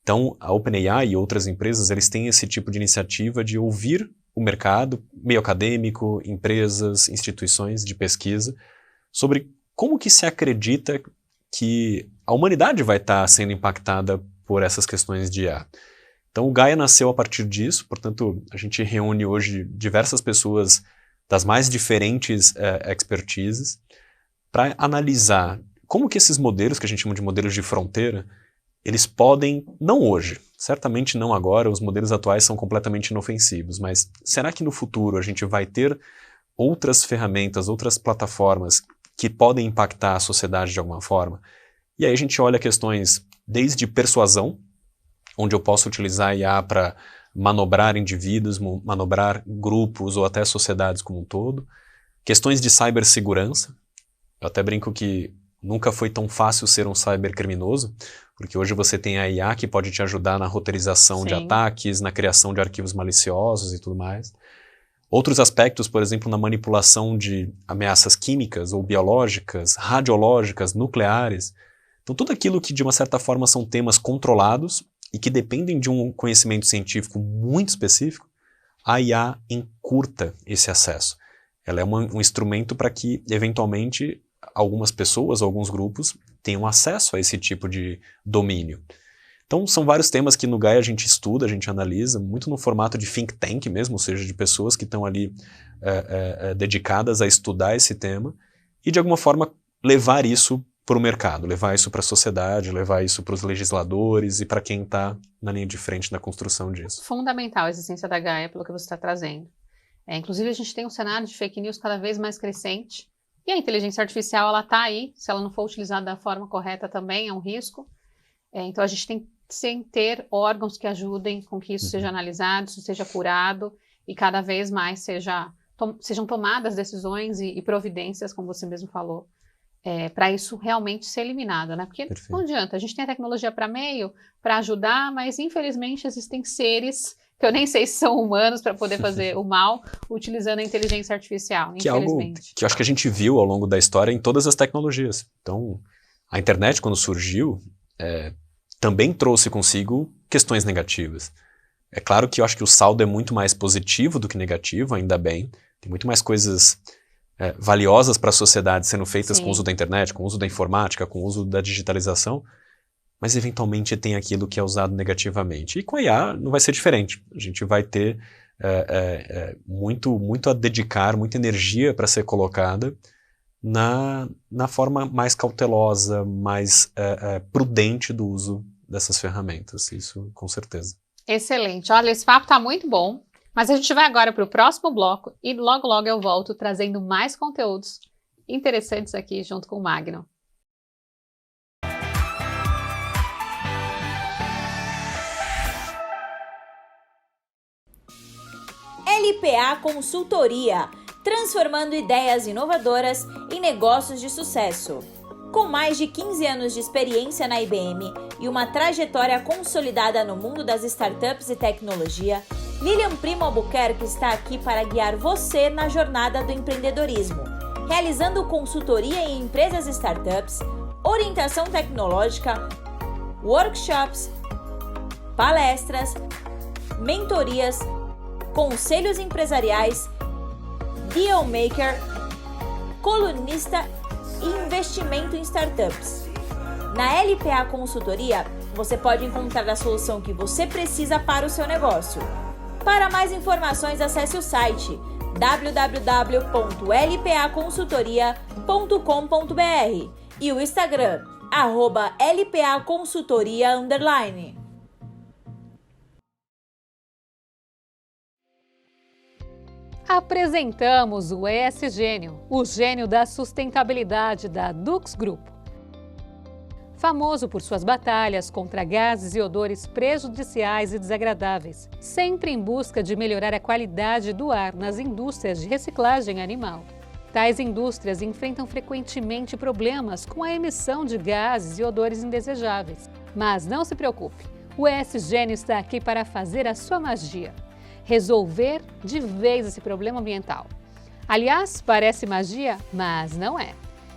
Então, a OpenAI e outras empresas, eles têm esse tipo de iniciativa de ouvir o mercado, meio acadêmico, empresas, instituições de pesquisa, sobre como que se acredita que a humanidade vai estar sendo impactada por essas questões de IA. Então, o Gaia nasceu a partir disso, portanto, a gente reúne hoje diversas pessoas das mais diferentes expertises para analisar como que esses modelos, que a gente chama de modelos de fronteira, eles podem, não hoje, certamente não agora, os modelos atuais são completamente inofensivos, mas será que no futuro a gente vai ter outras ferramentas, outras plataformas que podem impactar a sociedade de alguma forma? E aí a gente olha questões desde persuasão, onde eu posso utilizar a IA para manobrar indivíduos, manobrar grupos ou até sociedades como um todo. Questões de cibersegurança. Eu até brinco que nunca foi tão fácil ser um cybercriminoso, porque hoje você tem a IA que pode te ajudar na roteirização de ataques, na criação de arquivos maliciosos e tudo mais. Outros aspectos, por exemplo, na manipulação de ameaças químicas ou biológicas, radiológicas, nucleares. Então tudo aquilo que de uma certa forma são temas controlados e que dependem de um conhecimento científico muito específico, a IA encurta esse acesso. Ela é um instrumento para que, eventualmente, algumas pessoas, alguns grupos, tenham acesso a esse tipo de domínio. Então, são vários temas que no Gaia a gente estuda, a gente analisa, muito no formato de think tank mesmo, ou seja, de pessoas que estão ali dedicadas a estudar esse tema e, de alguma forma, levar isso para o mercado, levar isso para a sociedade, levar isso para os legisladores e para quem está na linha de frente na construção disso. Fundamental a existência da Gaia, pelo que você está trazendo. Inclusive, a gente tem um cenário de fake news cada vez mais crescente, e a inteligência artificial, ela está aí, se ela não for utilizada da forma correta também, é um risco. Então, a gente tem que ter órgãos que ajudem com que isso seja analisado, isso seja curado, e cada vez mais sejam tomadas decisões e providências, como você mesmo falou, para isso realmente ser eliminado, né? Porque não adianta, a gente tem a tecnologia para meio, para ajudar, mas infelizmente existem seres que eu nem sei se são humanos para poder fazer o mal utilizando a inteligência artificial, que infelizmente. É algo que eu acho que a gente viu ao longo da história em todas as tecnologias. Então, a internet, quando surgiu, também trouxe consigo questões negativas. É claro que eu acho que o saldo é muito mais positivo do que negativo, ainda bem. Tem muito mais coisas valiosas para a sociedade sendo feitas com o uso da internet, com o uso da informática, com o uso da digitalização, mas eventualmente tem aquilo que é usado negativamente. E com a IA não vai ser diferente. A gente vai ter muito a dedicar, muita energia para ser colocada na forma mais cautelosa, mais prudente do uso dessas ferramentas. Isso com certeza. Excelente. Olha, esse papo está muito bom, mas a gente vai agora para o próximo bloco e logo logo eu volto trazendo mais conteúdos interessantes aqui junto com o Magno. LPA Consultoria, transformando ideias inovadoras em negócios de sucesso. Com mais de 15 anos de experiência na IBM e uma trajetória consolidada no mundo das startups e tecnologia, Lilian Primo Albuquerque está aqui para guiar você na jornada do empreendedorismo, realizando consultoria em empresas e startups, orientação tecnológica, workshops, palestras, mentorias, conselhos empresariais, deal maker, colunista e investimento em startups. Na LPA Consultoria, você pode encontrar a solução que você precisa para o seu negócio. Para mais informações, acesse o site www.lpaconsultoria.com.br e o Instagram, @lpaconsultoria_. Apresentamos o ESGênio, o gênio da sustentabilidade da Dux Grupo. Famoso por suas batalhas contra gases e odores prejudiciais e desagradáveis, sempre em busca de melhorar a qualidade do ar nas indústrias de reciclagem animal. Tais indústrias enfrentam frequentemente problemas com a emissão de gases e odores indesejáveis. Mas não se preocupe, o ESGênio está aqui para fazer a sua magia. Resolver de vez esse problema ambiental. Aliás, parece magia, mas não é.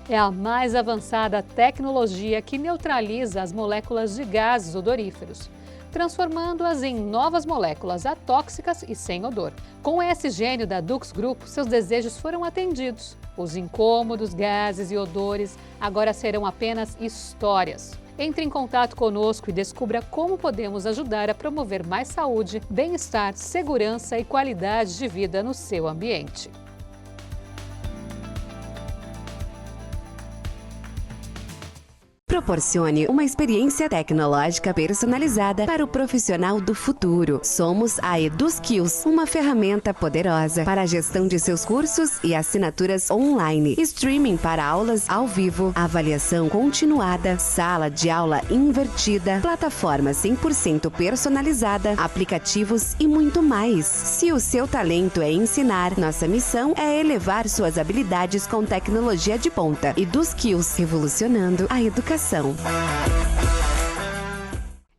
é a mais avançada tecnologia que neutraliza as moléculas de gases odoríferos, transformando-as em novas moléculas atóxicas e sem odor. Com esse gênio da Dux Group, seus desejos foram atendidos. Os incômodos, gases e odores agora serão apenas histórias. Entre em contato conosco e descubra como podemos ajudar a promover mais saúde, bem-estar, segurança e qualidade de vida no seu ambiente. Proporcione uma experiência tecnológica personalizada para o profissional do futuro. Somos a EduSkills, uma ferramenta poderosa para a gestão de seus cursos e assinaturas online, streaming para aulas ao vivo, avaliação continuada, sala de aula invertida, plataforma 100% personalizada, aplicativos e muito mais. Se o seu talento é ensinar, nossa missão é elevar suas habilidades com tecnologia de ponta. EduSkills, revolucionando a educação.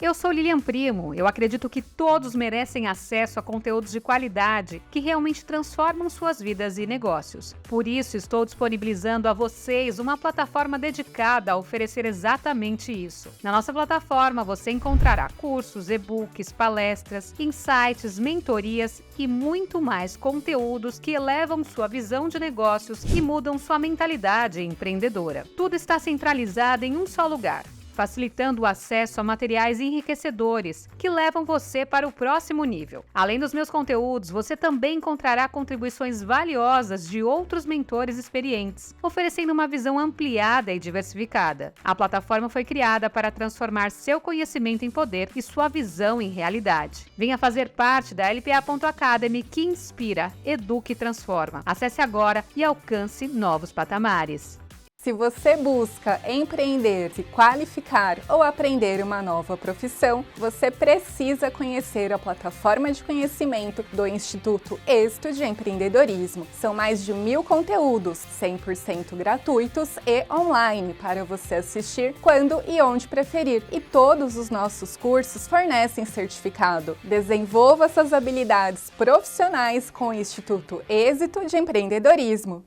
Eu sou Lilian Primo. Eu acredito que todos merecem acesso a conteúdos de qualidade que realmente transformam suas vidas e negócios. Por isso, estou disponibilizando a vocês uma plataforma dedicada a oferecer exatamente isso. Na nossa plataforma, você encontrará cursos, e-books, palestras, insights, mentorias e muito mais conteúdos que elevam sua visão de negócios e mudam sua mentalidade empreendedora. Tudo está centralizado em um só lugar, facilitando o acesso a materiais enriquecedores que levam você para o próximo nível. Além dos meus conteúdos, você também encontrará contribuições valiosas de outros mentores experientes, oferecendo uma visão ampliada e diversificada. A plataforma foi criada para transformar seu conhecimento em poder e sua visão em realidade. Venha fazer parte da LPA.Academy, que inspira, educa e transforma. Acesse agora e alcance novos patamares. Se você busca empreender, se qualificar ou aprender uma nova profissão, você precisa conhecer a plataforma de conhecimento do Instituto Êxito de Empreendedorismo. São mais de 1000 conteúdos, 100% gratuitos e online, para você assistir quando e onde preferir. E todos os nossos cursos fornecem certificado. Desenvolva suas habilidades profissionais com o Instituto Êxito de Empreendedorismo.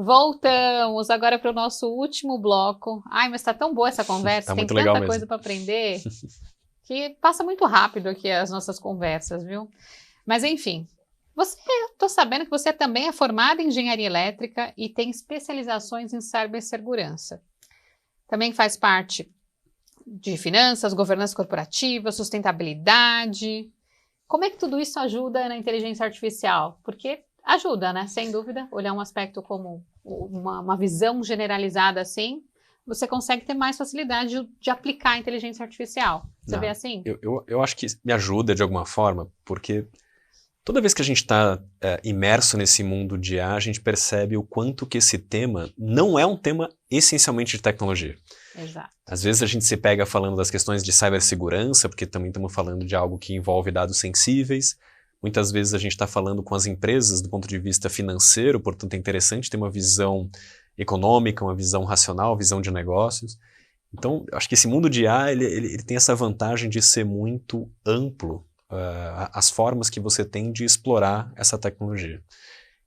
Voltamos agora para o nosso último bloco. Ai, mas tá tão boa essa conversa, Tá tem muito legal tanta mesmo. coisa para aprender, que passa muito rápido aqui as nossas conversas, viu? Mas enfim, tô sabendo que você também é formada em engenharia elétrica e tem especializações em cibersegurança. Também faz parte de finanças, governança corporativa, sustentabilidade. Como é que tudo isso ajuda na inteligência artificial? Porque ajuda, né? Sem dúvida, olhar um aspecto como uma visão generalizada assim, você consegue ter mais facilidade de aplicar a inteligência artificial. Você vê assim? Eu acho que me ajuda de alguma forma, porque toda vez que a gente está imerso nesse mundo de IA, a gente percebe o quanto que esse tema não é um tema essencialmente de tecnologia. Exato. Às vezes a gente se pega falando das questões de cibersegurança, porque também estamos falando de algo que envolve dados sensíveis. Muitas vezes a gente está falando com as empresas do ponto de vista financeiro, portanto é interessante ter uma visão econômica, uma visão racional, visão de negócios. Então, acho que esse mundo de IA, ele tem essa vantagem de ser muito amplo, as formas que você tem de explorar essa tecnologia.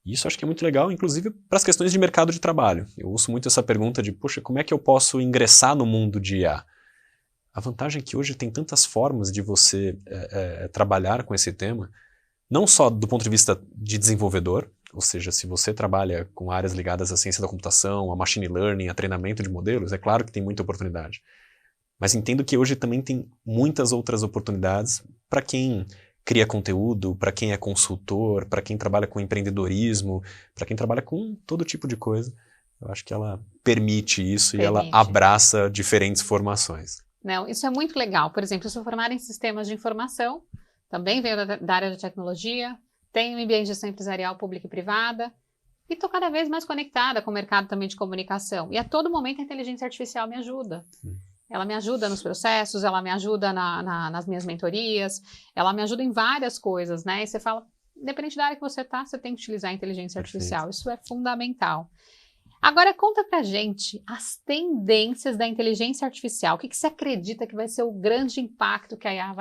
E isso acho que é muito legal, inclusive para as questões de mercado de trabalho. Eu ouço muito essa pergunta de, poxa, como é que eu posso ingressar no mundo de IA? A vantagem é que hoje tem tantas formas de você trabalhar com esse tema, não só do ponto de vista de desenvolvedor, ou seja, se você trabalha com áreas ligadas à ciência da computação, a machine learning, a treinamento de modelos, é claro que tem muita oportunidade. Mas entendo que hoje também tem muitas outras oportunidades para quem cria conteúdo, para quem é consultor, para quem trabalha com empreendedorismo, para quem trabalha com todo tipo de coisa. Eu acho que ela permite isso e ela abraça diferentes formações. Não, isso é muito legal. Por exemplo, eu sou formada em sistemas de informação, também venho da área de tecnologia, tenho MBA em gestão empresarial pública e privada e estou cada vez mais conectada com o mercado também de comunicação. E a todo momento a inteligência artificial me ajuda. Ela me ajuda nos processos, ela me ajuda nas minhas mentorias, ela me ajuda em várias coisas, né? E você fala, independente da área que você está, você tem que utilizar a inteligência artificial. Isso é fundamental. Agora conta pra gente as tendências da inteligência artificial. O que você acredita que vai ser o grande impacto que a IA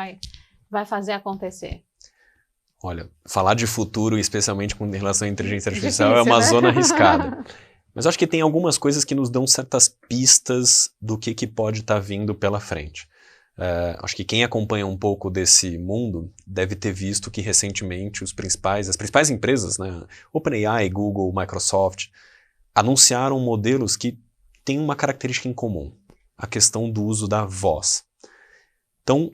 vai fazer acontecer? Olha, falar de futuro, especialmente com relação à inteligência artificial, é Difícil, uma né? zona arriscada. Mas eu acho que tem algumas coisas que nos dão certas pistas do que pode estar vindo pela frente. Acho que quem acompanha um pouco desse mundo deve ter visto que recentemente as principais empresas, né, OpenAI, Google, Microsoft, anunciaram modelos que têm uma característica em comum, a questão do uso da voz. Então,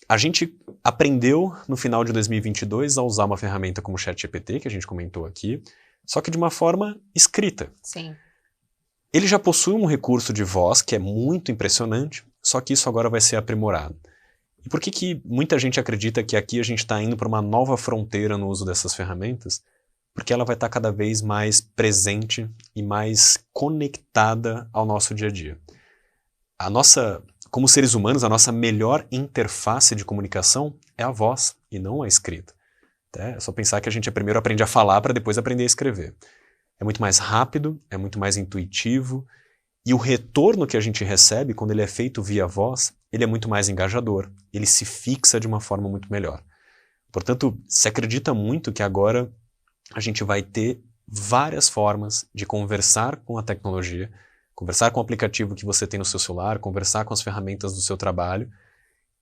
a gente aprendeu no final de 2022 a usar uma ferramenta como o ChatGPT, que a gente comentou aqui, só que de uma forma escrita. Sim. Ele já possui um recurso de voz que é muito impressionante, só que isso agora vai ser aprimorado. E por que muita gente acredita que aqui a gente está indo para uma nova fronteira no uso dessas ferramentas? Porque ela vai estar cada vez mais presente e mais conectada ao nosso dia a dia. Como seres humanos, a nossa melhor interface de comunicação é a voz e não a escrita. É só pensar que a gente primeiro aprende a falar para depois aprender a escrever. É muito mais rápido, é muito mais intuitivo, e o retorno que a gente recebe quando ele é feito via voz, ele é muito mais engajador, ele se fixa de uma forma muito melhor. Portanto, se acredita muito que agora a gente vai ter várias formas de conversar com a tecnologia, conversar com o aplicativo que você tem no seu celular, conversar com as ferramentas do seu trabalho.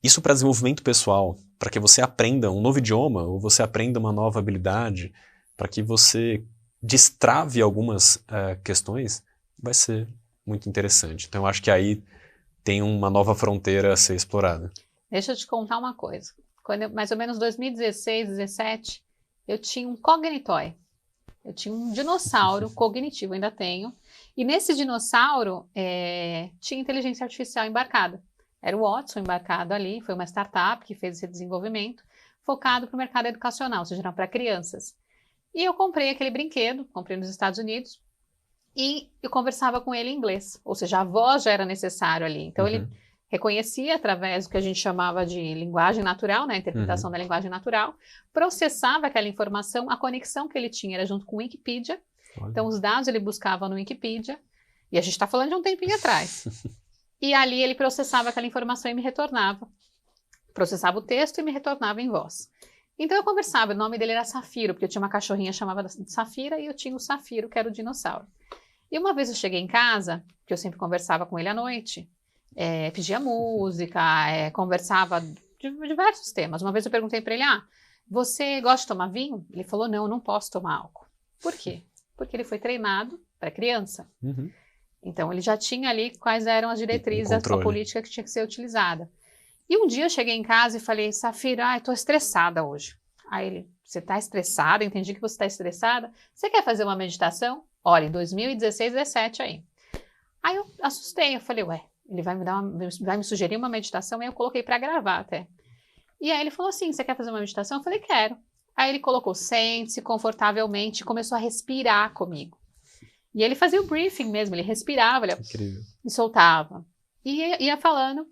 Isso para desenvolvimento pessoal, para que você aprenda um novo idioma ou você aprenda uma nova habilidade, para que você destrave algumas questões, vai ser muito interessante. Então eu acho que aí tem uma nova fronteira a ser explorada. Deixa eu te contar uma coisa. Mais ou menos 2016, 2017, eu tinha um Cognitoy. Eu tinha um dinossauro cognitivo, ainda tenho. E nesse dinossauro tinha inteligência artificial embarcada. Era o Watson embarcado ali, foi uma startup que fez esse desenvolvimento, focado para o mercado educacional, ou seja, para crianças. E eu comprei aquele brinquedo, comprei nos Estados Unidos, e eu conversava com ele em inglês, ou seja, a voz já era necessário ali. Então ele reconhecia através do que a gente chamava de linguagem natural, né, interpretação da linguagem natural, processava aquela informação, a conexão que ele tinha era junto com o Wikipedia. Olha. Então os dados ele buscava no Wikipedia, e a gente está falando de um tempinho atrás. E ali ele processava aquela informação e me retornava. Processava o texto e me retornava em voz. Então eu conversava, o nome dele era Safiro, porque eu tinha uma cachorrinha chamada Safira e eu tinha o Safiro, que era o dinossauro. E uma vez eu cheguei em casa, que eu sempre conversava com ele à noite, pedia música, conversava de diversos temas. Uma vez eu perguntei para ele, você gosta de tomar vinho? Ele falou, não, eu não posso tomar álcool. Por quê? Porque ele foi treinado para criança. Então ele já tinha ali quais eram as diretrizes da política que tinha que ser utilizada. E um dia eu cheguei em casa e falei, Safira, eu tô estressada hoje. Aí ele, você tá estressada? Entendi que você tá estressada. Você quer fazer uma meditação? Olha, em 2016, 17 aí. Aí eu assustei, eu falei, ele vai me sugerir uma meditação? Aí eu coloquei para gravar até. E aí ele falou assim, você quer fazer uma meditação? Eu falei, quero. Aí ele colocou, sente-se confortavelmente e começou a respirar comigo. E ele fazia o briefing mesmo, ele respirava, ele me soltava. E ia falando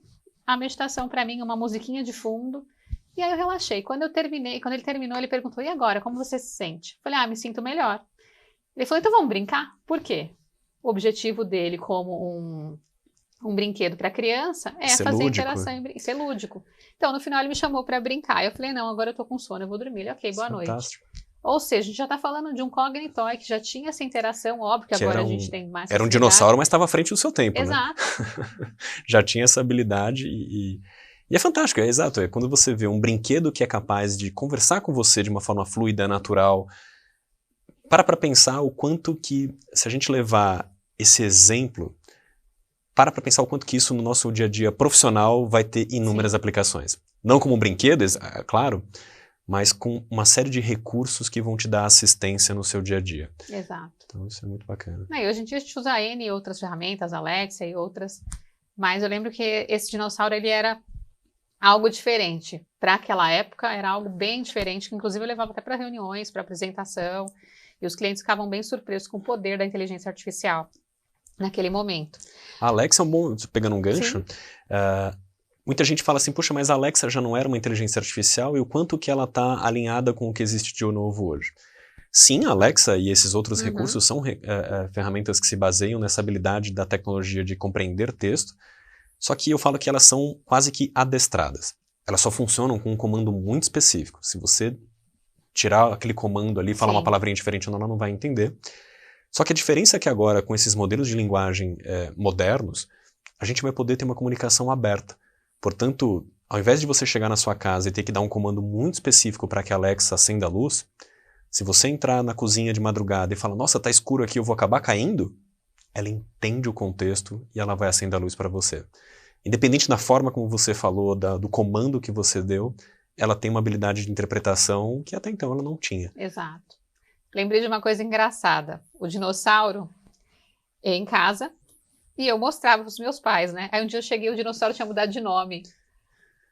a meditação para mim, uma musiquinha de fundo. E aí eu relaxei. Quando ele terminou, ele perguntou, e agora, como você se sente? Eu falei, me sinto melhor. Ele falou, então vamos brincar? Por quê? O objetivo dele como um brinquedo para criança é ser fazer lúdico. interação e ser lúdico. Então, no final, ele me chamou para brincar. Eu falei, não, agora eu tô com sono, eu vou dormir. Ele, ok, boa noite. Fantástico. Ou seja, a gente já está falando de um Cognitoy que já tinha essa interação, óbvio que agora a gente tem mais Era um facilidade. dinossauro, mas estava à frente do seu tempo, Exato. né? Já tinha essa habilidade e é fantástico, exato. É quando você vê um brinquedo que é capaz de conversar com você de uma forma fluida, natural. Para pensar o quanto que, se a gente levar esse exemplo, para pensar o quanto que isso no nosso dia a dia profissional vai ter inúmeras aplicações. Não como um brinquedo, claro, mas com uma série de recursos que vão te dar assistência no seu dia a dia. Exato. Então isso é muito bacana. E hoje em dia a gente usa N e outras ferramentas, Alexa e outras, mas eu lembro que esse dinossauro ele era algo diferente. Para aquela época era algo bem diferente, que inclusive eu levava até para reuniões, para apresentação, e os clientes ficavam bem surpresos com o poder da inteligência artificial naquele momento. A Alexa é um bom, pegando um gancho, muita gente fala assim, puxa, mas a Alexa já não era uma inteligência artificial e o quanto que ela está alinhada com o que existe de novo hoje? Sim, a Alexa e esses outros recursos são ferramentas que se baseiam nessa habilidade da tecnologia de compreender texto, só que eu falo que elas são quase que adestradas. Elas só funcionam com um comando muito específico. Se você tirar aquele comando ali, falar Sim. uma palavrinha diferente, ela não vai entender. Só que a diferença é que agora, com esses modelos de linguagem modernos, a gente vai poder ter uma comunicação aberta. Portanto, ao invés de você chegar na sua casa e ter que dar um comando muito específico para que a Alexa acenda a luz, se você entrar na cozinha de madrugada e falar, nossa, tá escuro aqui, eu vou acabar caindo, ela entende o contexto e ela vai acender a luz para você. Independente da forma como você falou, do comando que você deu, ela tem uma habilidade de interpretação que até então ela não tinha. Exato. Lembrei de uma coisa engraçada. O dinossauro em casa e eu mostrava para os meus pais, né? Aí um dia eu cheguei, o dinossauro tinha mudado de nome.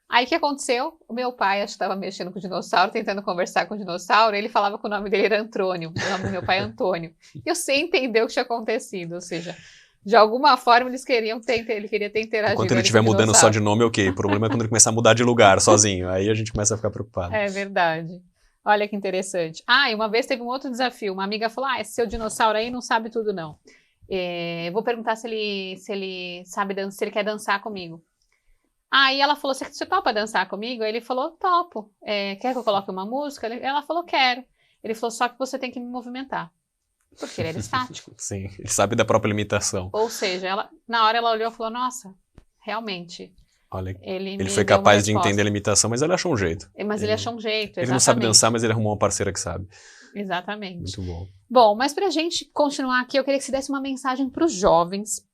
Aí o que aconteceu? O meu pai acho que estava mexendo com o dinossauro, tentando conversar com o dinossauro, ele falava que o nome dele era Antônio, o nome do meu pai é Antônio. E eu sem entender o que tinha acontecido, ou seja, de alguma forma ele queria ter interagido. Enquanto ele estiver mudando só de nome, ok. O problema é quando ele começar a mudar de lugar sozinho, aí a gente começa a ficar preocupado. É verdade. Olha que interessante. E uma vez teve um outro desafio, uma amiga falou, esse seu dinossauro aí não sabe tudo não. Vou perguntar se ele sabe dançar, se ele quer dançar comigo. Aí ela falou, você topa dançar comigo? Aí ele falou, topo. Quer que eu coloque uma música? Ela falou, quero. Ele falou, só que você tem que me movimentar. Porque ele era estático. Sim, ele sabe da própria limitação. Ou seja, na hora ela olhou e falou, nossa, realmente. Olha, ele foi capaz de entender a limitação, mas ele achou um jeito. Mas ele achou um jeito, exatamente. Ele não sabe dançar, mas ele arrumou uma parceira que sabe. Exatamente. Muito bom. Bom, mas pra gente continuar aqui, eu queria que você desse uma mensagem para os jovens.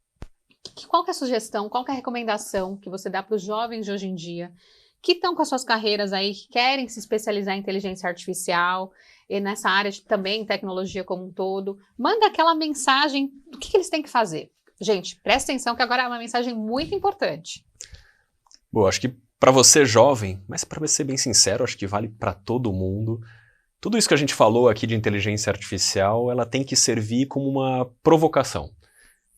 Qual que é a sugestão, qual que é a recomendação que você dá para os jovens de hoje em dia que estão com as suas carreiras aí, que querem se especializar em inteligência artificial e nessa área também tecnologia como um todo? Manda aquela mensagem do que eles têm que fazer. Gente, presta atenção que agora é uma mensagem muito importante. Bom, acho que para você jovem, mas para ser bem sincero, acho que vale para todo mundo. Tudo isso que a gente falou aqui de inteligência artificial, ela tem que servir como uma provocação.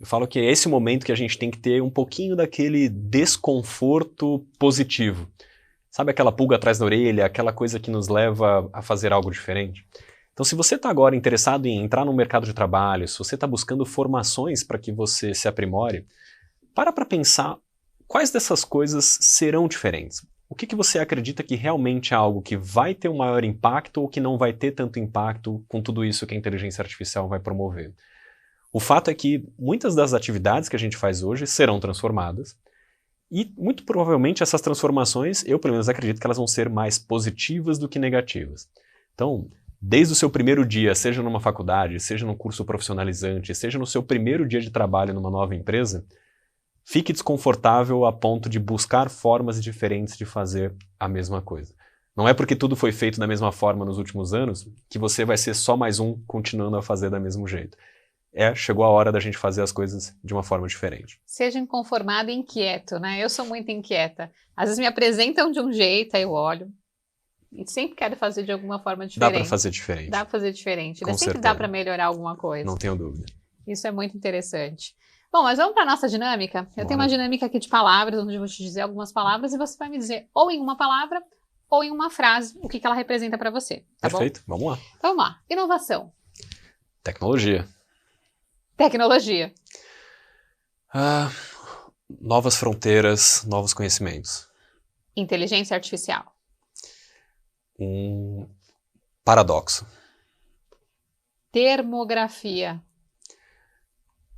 Eu falo que é esse o momento que a gente tem que ter um pouquinho daquele desconforto positivo. Sabe aquela pulga atrás da orelha, aquela coisa que nos leva a fazer algo diferente? Então, se você está agora interessado em entrar no mercado de trabalho, se você está buscando formações para que você se aprimore, para pensar quais dessas coisas serão diferentes. O que você acredita que realmente é algo que vai ter um maior impacto ou que não vai ter tanto impacto com tudo isso que a inteligência artificial vai promover? O fato é que muitas das atividades que a gente faz hoje serão transformadas e, muito provavelmente, essas transformações, eu pelo menos acredito que elas vão ser mais positivas do que negativas. Então, desde o seu primeiro dia, seja numa faculdade, seja num curso profissionalizante, seja no seu primeiro dia de trabalho numa nova empresa, fique desconfortável a ponto de buscar formas diferentes de fazer a mesma coisa. Não é porque tudo foi feito da mesma forma nos últimos anos que você vai ser só mais um continuando a fazer do mesmo jeito. Chegou a hora da gente fazer as coisas de uma forma diferente. Seja inconformado e inquieto, né? Eu sou muito inquieta. Às vezes me apresentam de um jeito, aí eu olho. E sempre quero fazer de alguma forma diferente. Dá para fazer diferente. Dá para fazer diferente. Com Sempre certeza. dá para melhorar alguma coisa. Não tenho dúvida. Isso é muito interessante. Bom, mas vamos para a nossa dinâmica? Eu tenho uma dinâmica aqui de palavras, onde eu vou te dizer algumas palavras e você vai me dizer ou em uma palavra ou em uma frase o que ela representa para você. Tá Perfeito, bom? vamos lá. Então vamos lá. Inovação. Tecnologia. Tecnologia. Novas fronteiras, novos conhecimentos. Inteligência artificial. Um paradoxo. Termografia.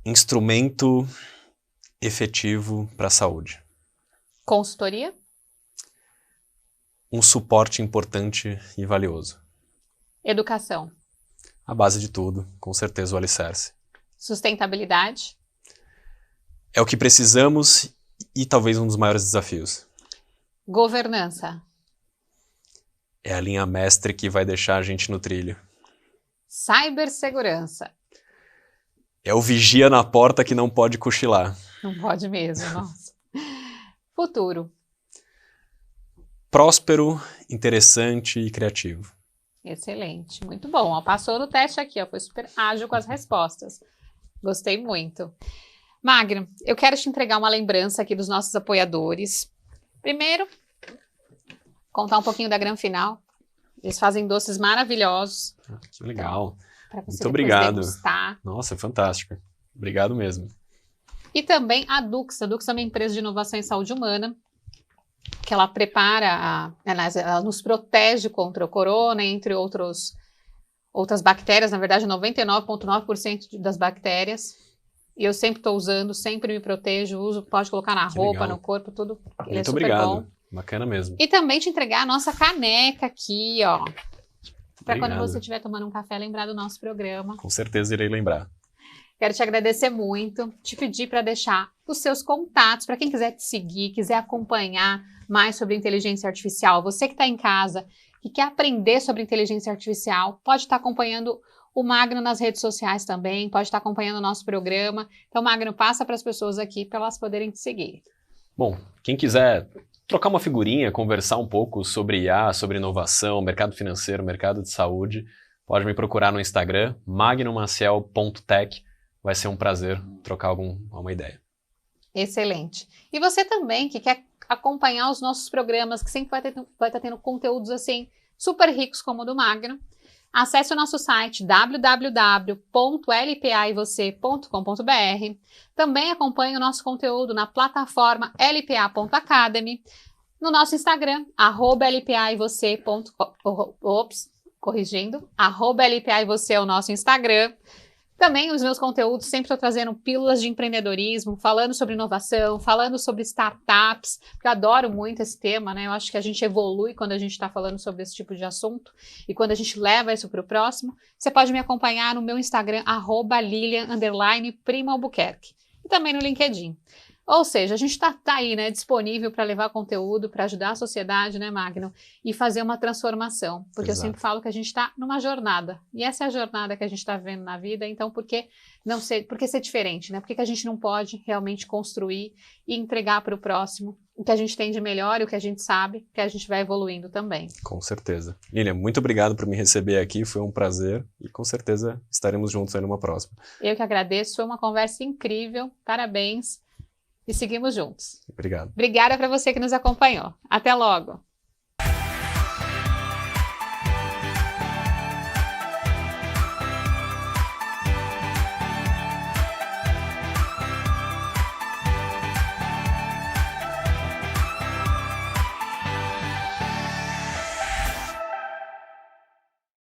Instrumento efetivo para a saúde. Consultoria. Um suporte importante e valioso. Educação. A base de tudo, com certeza o alicerce. Sustentabilidade. É o que precisamos e talvez um dos maiores desafios. Governança. É a linha mestre que vai deixar a gente no trilho. Cibersegurança. É o vigia na porta que não pode cochilar. Não pode mesmo, nossa. Futuro. Próspero, interessante e criativo. Excelente, muito bom. Ó, passou no teste aqui, ó, foi super ágil com as respostas. Gostei muito. Magno, eu quero te entregar uma lembrança aqui dos nossos apoiadores. Primeiro, contar um pouquinho da Gran Final. Eles fazem doces maravilhosos. Que legal. Para você Muito obrigado. degustar. Nossa, é fantástico. Obrigado mesmo. E também a Dux. A Dux é uma empresa de inovação em saúde humana. que ela prepara, ela nos protege contra o corona, entre outras bactérias, na verdade 99,9% das bactérias. E eu sempre estou usando, sempre me protejo, uso, pode colocar na roupa, no corpo, tudo. Ele é super obrigado. bom. Bacana mesmo. E também te entregar a nossa caneca aqui, ó. Para quando você estiver tomando um café, lembrar do nosso programa. Com certeza irei lembrar. Quero te agradecer muito, te pedir para deixar os seus contatos, para quem quiser te seguir, quiser acompanhar mais sobre inteligência artificial. Você que está em casa e quer aprender sobre inteligência artificial, pode estar acompanhando o Magno nas redes sociais também, pode estar acompanhando o nosso programa. Então, Magno, passa para as pessoas aqui para elas poderem te seguir. Bom, quem quiser trocar uma figurinha, conversar um pouco sobre IA, sobre inovação, mercado financeiro, mercado de saúde, pode me procurar no Instagram, magnomaciel.tech. Vai ser um prazer trocar uma ideia. Excelente. E você também que quer acompanhar os nossos programas, que sempre vai estar tendo conteúdos assim super ricos como o do Magno, acesse o nosso site www.lpaivocê.com.br. Também acompanhe o nosso conteúdo na plataforma lpa.academy, no nosso Instagram, @lpaivocê. @lpaivocê é o nosso Instagram. Também os meus conteúdos, sempre estou trazendo pílulas de empreendedorismo, falando sobre inovação, falando sobre startups, porque eu adoro muito esse tema, né? Eu acho que a gente evolui quando a gente está falando sobre esse tipo de assunto e quando a gente leva isso para o próximo. Você pode me acompanhar no meu Instagram, @Lilian_Primo Albuquerque, e também no LinkedIn. Ou seja, a gente tá aí, né, disponível para levar conteúdo, para ajudar a sociedade, né, Magno, e fazer uma transformação. Porque Exato. Eu sempre falo que a gente está numa jornada. E essa é a jornada que a gente está vivendo na vida. Então, por que ser diferente, né? Por que a gente não pode realmente construir e entregar para o próximo o que a gente tem de melhor e o que a gente sabe, que a gente vai evoluindo também. Com certeza. Lilian, muito obrigado por me receber aqui, foi um prazer e com certeza estaremos juntos aí numa próxima. Eu que agradeço, foi uma conversa incrível, parabéns e seguimos juntos. Obrigado. Obrigada para você que nos acompanhou. Até logo!